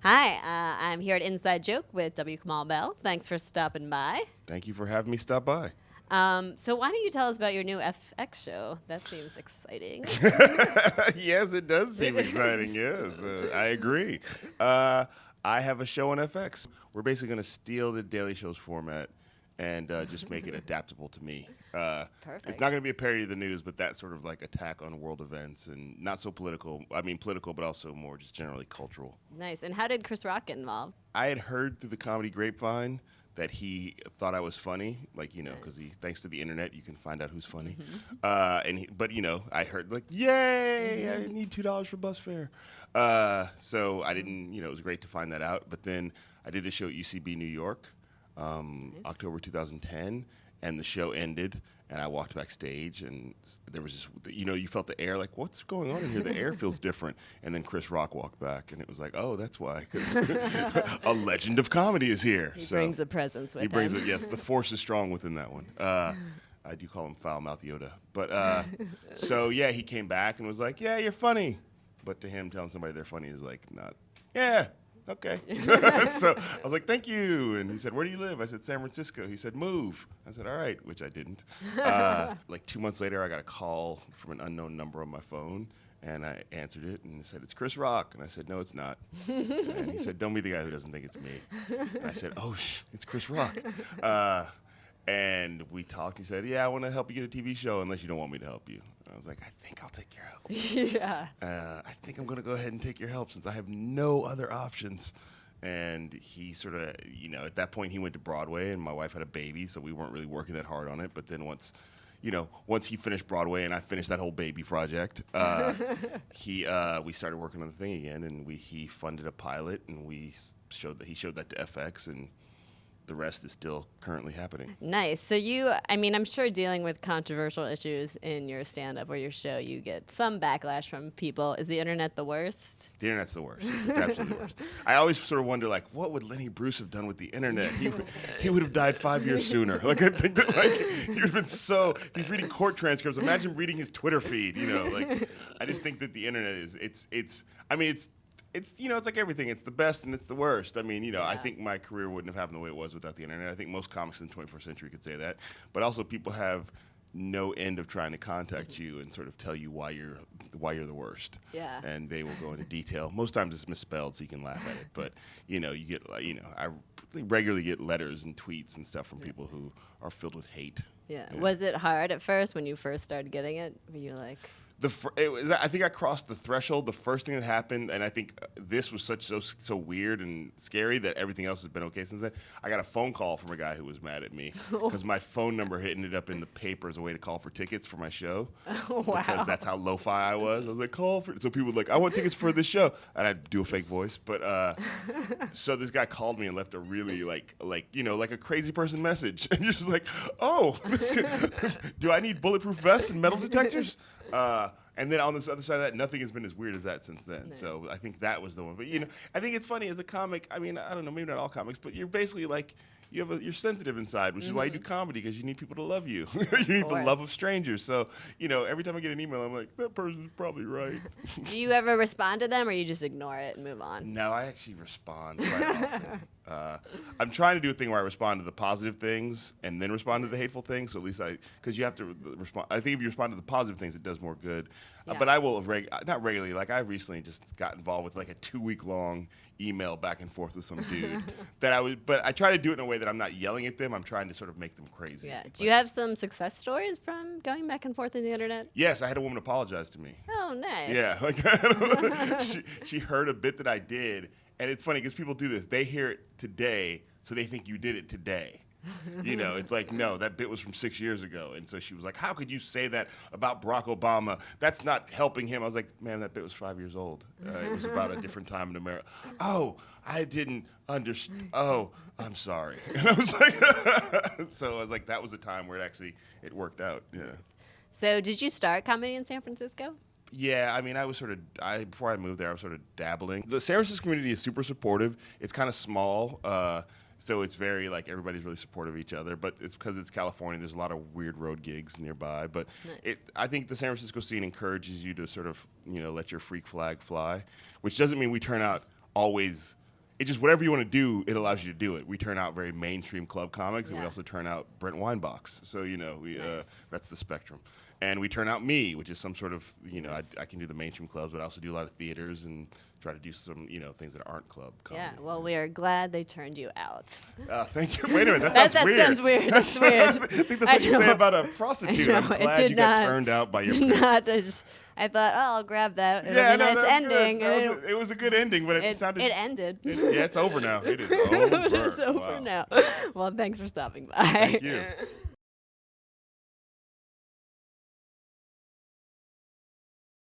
Hi, I'm here at Inside Joke with W. Kamau Bell. Thanks for stopping by. Thank you for having me stop by. So why don't you tell us about your new FX show? That seems exciting. Yes, it does seem exciting. Yes, I agree. I have a show on FX. We're basically going to steal the Daily Show's format and just make it adaptable to me. Perfect. It's not going to be a parody of the news, but that sort of like attack on world events and not so political. I mean, political, but also more just generally cultural. Nice. And how did Chris Rock get involved? I had heard through the comedy grapevine that he thought I was funny, like, you know, because thanks to the internet, you can find out who's funny. But you know, I heard like, yay, I need $2 for bus fare. So I didn't, you know, it was great to find that out. But then I did a show at UCB New York, October 2010, and the show ended. And I walked backstage, and there was just, you know, you felt the air, like, what's going on in here? The air feels different. And then Chris Rock walked back, and it was like, oh, that's why, because a legend of comedy is here. He brings a presence with him. He brings it, yes. The force is strong within that one. I do call him foul-mouthed Yoda. But, so, yeah, he came back and was like, yeah, you're funny. But to him, telling somebody they're funny is like, not, yeah. Okay. So I was like, thank you. And he said, where do you live? I said, San Francisco. He said, move. I said, all right, which I didn't. Like 2 months later, I got a call from an unknown number on my phone. And I answered it, and he said, it's Chris Rock. And I said, no, it's not. And he said, don't be the guy who doesn't think it's me. And I said, oh, it's Chris Rock. And we talked. He said, yeah, I want to help you get a TV show unless you don't want me to help you. And I was like, I think I'll take your help. Yeah. I think I'm going to go ahead and take your help since I have no other options. And he sort of, you know, at that point he went to Broadway, and my wife had a baby, so we weren't really working that hard on it. But then once he finished Broadway and I finished that whole baby project, we started working on the thing again, and he funded a pilot, and he showed that to FX, and the rest is still currently happening. Nice. So I'm sure dealing with controversial issues in your stand-up or your show, you get some backlash from people. Is the internet the worst? The internet's the worst. It's absolutely the worst. I always sort of wonder, like, what would Lenny Bruce have done with the internet? He would have died 5 years sooner. Like, I think that, like, he would have been he's reading court transcripts. Imagine reading his Twitter feed, you know. Like, I just think that the internet it's you know, it's like everything. It's the best and it's the worst. I mean, you know, I think my career wouldn't have happened the way it was without the internet. I think most comics in the 21st century could say that. But also people have no end of trying to contact you and sort of tell you why you're the worst. Yeah. And they will go into detail. Most times it's misspelled, so you can laugh at it. But, you know, I regularly get letters and tweets and stuff from people who are filled with hate. Yeah. Was it hard at first when you first started getting it? Were you like... I think I crossed the threshold. The first thing that happened, and I think this was so weird and scary that everything else has been okay since then. I got a phone call from a guy who was mad at me because my phone number had ended up in the paper as a way to call for tickets for my show. Oh, wow. Because that's how lo-fi I was. I was like, so people were like, I want tickets for this show, and I'd do a fake voice. But so this guy called me and left a really like a crazy person message, and you're just like, oh, do I need bulletproof vests and metal detectors? And then on this other side of that, nothing has been as weird as that since then. No. So I think that was the one. But, you know, I think it's funny as a comic. I mean, I don't know, maybe not all comics, but you're basically like, you're sensitive inside, which is why you do comedy, because you need people to love you. You need the love of strangers. So, you know, every time I get an email, I'm like, that person's probably right. Do you ever respond to them, or you just ignore it and move on? No, I actually respond quite often. I'm trying to do a thing where I respond to the positive things and then respond to the hateful things. So at least because you have to respond. I think if you respond to the positive things, it does more good. Yeah. But I will not regularly. Like I recently just got involved with like a 2-week-long email back and forth with some dude but I try to do it in a way that I'm not yelling at them. I'm trying to sort of make them crazy. Yeah. Do you have some success stories from going back and forth in the internet? Yes, I had a woman apologize to me. Oh, nice. Yeah, like she heard a bit that I did, and it's funny because people do this. They hear it today, so they think you did it today. You know, it's like, no, that bit was from 6 years ago. And so she was like, how could you say that about Barack Obama? That's not helping him. I was like, man, that bit was 5 years old. It was about a different time in America. Oh, I didn't understand. Oh, I'm sorry. And I was like, so I was like, that was a time where it worked out. Yeah. So did you start comedy in San Francisco? Yeah, I mean, before I moved there, I was sort of dabbling. The San Francisco community is super supportive. It's kind of small. So it's very, like, everybody's really supportive of each other. But it's because it's California. There's a lot of weird road gigs nearby. But nice. I think the San Francisco scene encourages you to sort of, you know, let your freak flag fly, which doesn't mean we turn out always it just whatever you want to do, it allows you to do it. We turn out very mainstream club comics, and we Yeah. also turn out Brent Weinbach's. So we that's the spectrum. And we turn out me, which is some sort of I can do the mainstream clubs, but I also do a lot of theaters and try to do some things that aren't club comedy. Yeah, well, we are glad they turned you out. Thank you. Wait a minute, that sounds weird. Sounds weird. That's weird. I think that's what you say about a prostitute. I'm it glad did you not, got turned out by your did parents. not. I thought, I'll grab that. It'll Yeah, be a nice that's ending. good. It was a good ending, but it sounded. It ended. Yeah, it's over now. It is over. It's over Wow. now. Well, thanks for stopping by. Thank you.